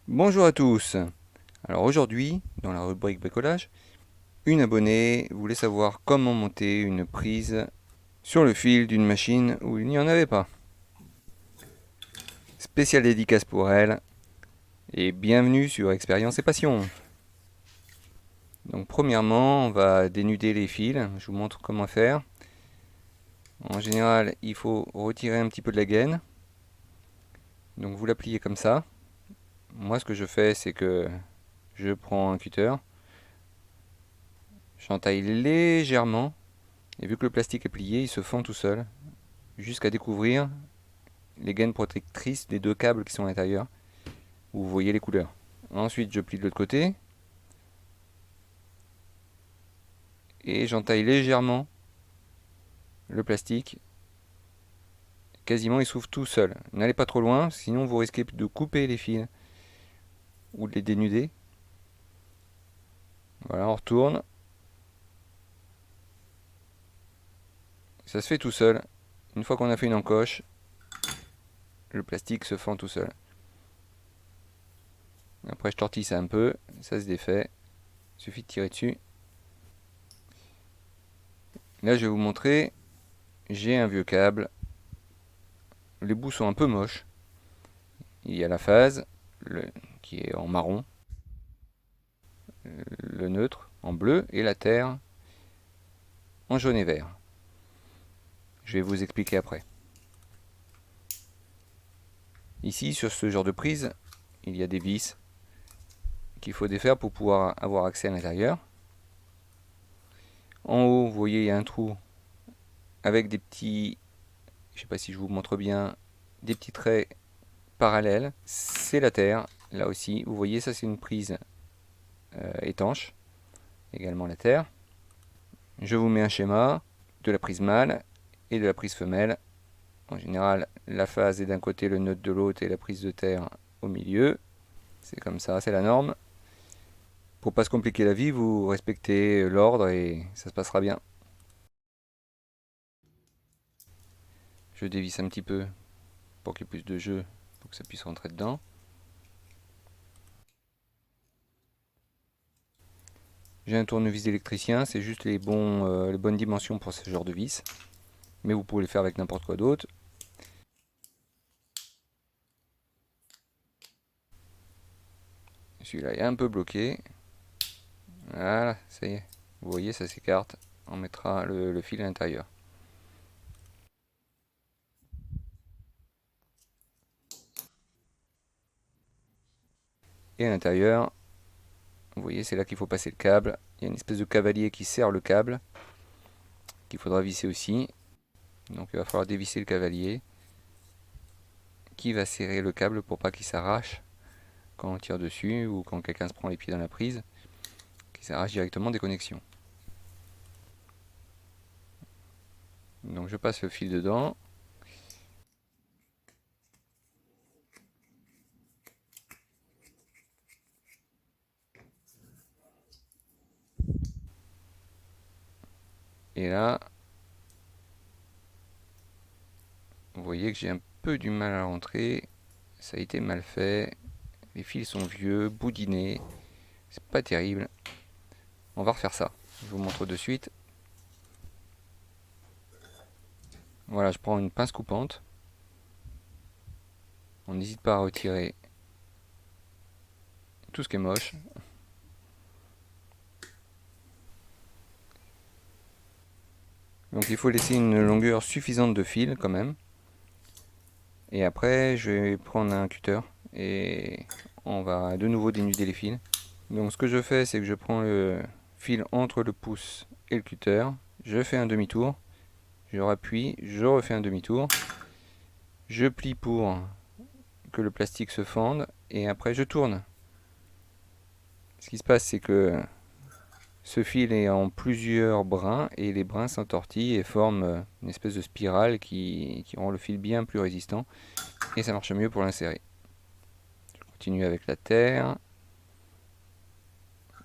Bonjour à tous. Alors aujourd'hui, dans la rubrique bricolage, une abonnée voulait savoir comment monter une prise sur le fil d'une machine où il n'y en avait pas. Spéciale dédicace pour elle et bienvenue sur Expérience et Passion. Donc premièrement, on va dénuder les fils. Je vous montre comment faire. En général, il faut retirer un petit peu de la gaine. Donc vous la pliez comme ça. Moi, ce que je fais, c'est que je prends un cutter, j'entaille légèrement, et vu que le plastique est plié, il se fend tout seul, jusqu'à découvrir les gaines protectrices des deux câbles qui sont à l'intérieur, où vous voyez les couleurs. Ensuite, je plie de l'autre côté, et j'entaille légèrement le plastique. Quasiment, il s'ouvre tout seul. N'allez pas trop loin, sinon vous risquez de couper les fils ou de les dénuder. Voilà, on retourne. Ça se fait tout seul. Une fois qu'on a fait une encoche, le plastique se fend tout seul. Après, je tortille ça un peu, ça se défait. Il suffit de tirer dessus. Là, je vais vous montrer. J'ai un vieux câble. Les bouts sont un peu moches. Il y a la phase qui est en marron, le neutre en bleu et la terre en jaune et vert. Je vais vous expliquer après. Ici, sur ce genre de prise, il y a des vis qu'il faut défaire pour pouvoir avoir accès à l'intérieur. En haut, vous voyez, il y a un trou avec des petits, je ne sais pas si je vous montre bien, des petits traits parallèles. C'est la terre, là aussi. Vous voyez, ça c'est une prise étanche, également la terre. Je vous mets un schéma de la prise mâle et de la prise femelle. En général, la phase est d'un côté, le neutre de l'autre et la prise de terre au milieu. C'est comme ça, c'est la norme. Pour pas se compliquer la vie, vous respectez l'ordre et ça se passera bien. Je dévisse un petit peu pour qu'il y ait plus de jeu, pour que ça puisse rentrer dedans. J'ai un tournevis d'électricien, c'est juste les bonnes dimensions pour ce genre de vis. Mais vous pouvez le faire avec n'importe quoi d'autre. Celui-là est un peu bloqué. Voilà, ça y est. Vous voyez, ça s'écarte. On mettra le fil à l'intérieur. Et à l'intérieur, vous voyez, c'est là qu'il faut passer le câble. Il y a une espèce de cavalier qui serre le câble, qu'il faudra visser aussi. Donc il va falloir dévisser le cavalier, qui va serrer le câble pour pas qu'il s'arrache quand on tire dessus ou quand quelqu'un se prend les pieds dans la prise, qu'il s'arrache directement des connexions. Donc je passe le fil dedans. Et là, vous voyez que j'ai un peu du mal à rentrer. Ça a été mal fait. Les fils sont vieux, boudinés. C'est pas terrible. On va refaire ça. Je vous montre de suite. Voilà, je prends une pince coupante. On n'hésite pas à retirer tout ce qui est moche. Donc il faut laisser une longueur suffisante de fil quand même. Et après, je vais prendre un cutter et on va de nouveau dénuder les fils. Donc ce que je fais, c'est que je prends le fil entre le pouce et le cutter. Je fais un demi-tour. Je rappuie, je refais un demi-tour. Je plie pour que le plastique se fende et après je tourne. Ce qui se passe, c'est que ce fil est en plusieurs brins et les brins s'entortillent et forment une espèce de spirale qui rend le fil bien plus résistant et ça marche mieux pour l'insérer. Je continue avec la terre.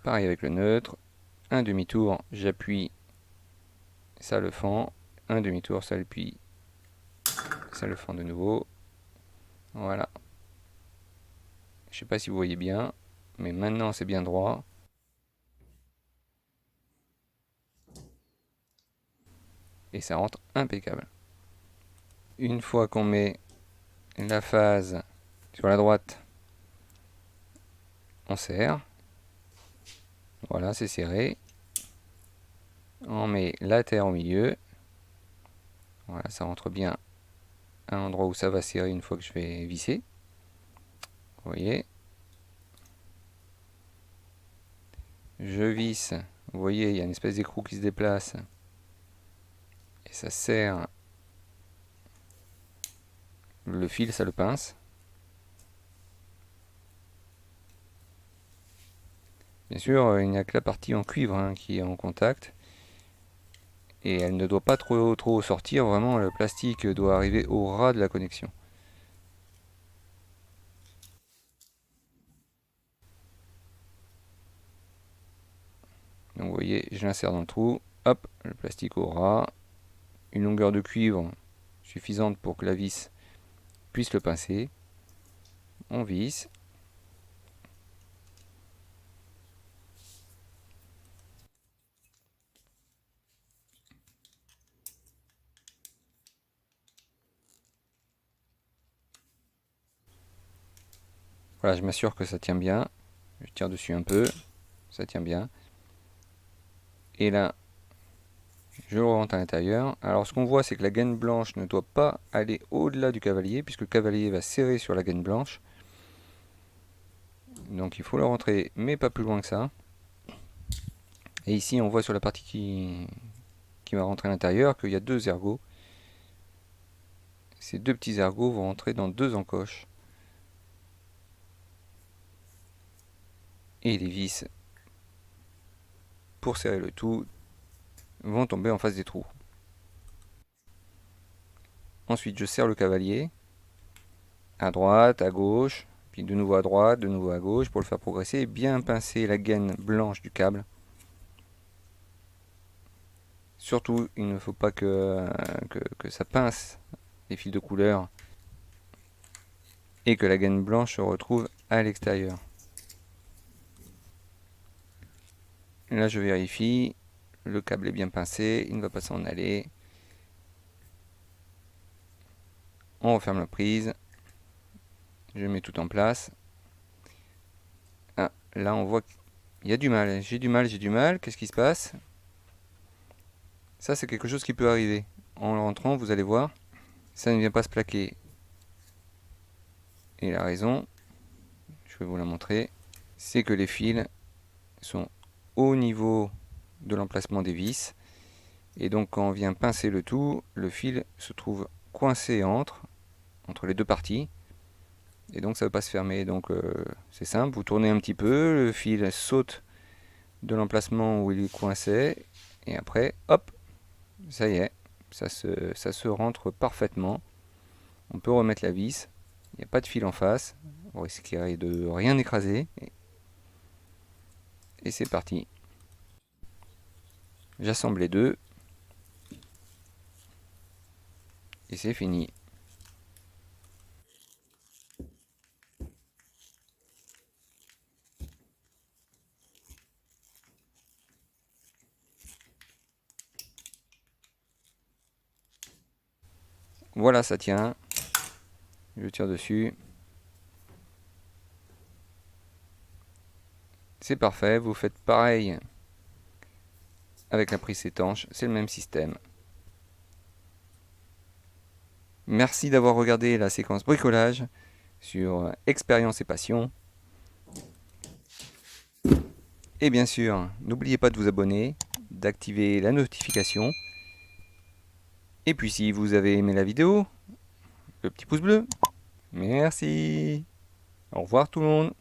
Pareil avec le neutre. Un demi-tour, j'appuie, ça le fend. Un demi-tour, ça appuie, ça le fend de nouveau. Voilà. sais pas si vous voyez bien, mais maintenant c'est bien droit. Et ça rentre impeccable. Une fois qu'on met la phase sur la droite, on serre. Voilà, c'est serré. On met la terre au milieu. Voilà, ça rentre bien à l'endroit où ça va serrer une fois que je vais visser. Vous voyez. Je visse. Vous voyez, il y a une espèce d'écrou qui se déplace. Et ça serre. Le fil, ça le pince. Bien sûr, il n'y a que la partie en cuivre qui est en contact. Et elle ne doit pas trop sortir. Vraiment, le plastique doit arriver au ras de la connexion. Donc vous voyez, je l'insère dans le trou. Hop, le plastique au ras. Une longueur de cuivre suffisante pour que la vis puisse le pincer. On visse. Voilà, je m'assure que ça tient bien. Je tire dessus un peu. Ça tient bien. Et là, je le rentre à l'intérieur. Alors ce qu'on voit, c'est que la gaine blanche ne doit pas aller au-delà du cavalier, puisque le cavalier va serrer sur la gaine blanche. Donc il faut le rentrer, mais pas plus loin que ça. Et ici, on voit sur la partie qui va rentrer à l'intérieur qu'il y a deux ergots. Ces deux petits ergots vont rentrer dans deux encoches. Et les vis, pour serrer le tout, vont tomber en face des trous. Ensuite, je serre le cavalier, à droite, à gauche, puis de nouveau à droite, de nouveau à gauche, pour le faire progresser, et bien pincer la gaine blanche du câble. Surtout, il ne faut pas que ça pince les fils de couleur, et que la gaine blanche se retrouve à l'extérieur. Là, je vérifie, le câble est bien pincé, il ne va pas s'en aller. On referme la prise. Je mets tout en place. Ah, là on voit qu'il y a du mal. J'ai du mal. Qu'est-ce qui se passe? Ça, c'est quelque chose qui peut arriver. En rentrant, vous allez voir, ça ne vient pas se plaquer. Et la raison, je vais vous la montrer, c'est que les fils sont au niveau de l'emplacement des vis. Et donc quand on vient pincer le tout, le fil se trouve coincé entre les deux parties. Et donc ça ne veut pas se fermer. Donc c'est simple, vous tournez un petit peu, le fil saute de l'emplacement où il est coincé. Et après, hop, ça y est, ça se rentre parfaitement. On peut remettre la vis. Il n'y a pas de fil en face. On risquerait de rien écraser. Et c'est parti. J'assemble les deux. Et c'est fini. Voilà, ça tient. Je tire dessus. C'est parfait. Vous faites pareil avec la prise étanche. C'est le même système. Merci d'avoir regardé la séquence bricolage sur Expérience et Passion. Et bien sûr, n'oubliez pas de vous abonner, d'activer la notification. Et puis si vous avez aimé la vidéo, le petit pouce bleu. Merci. Au revoir tout le monde.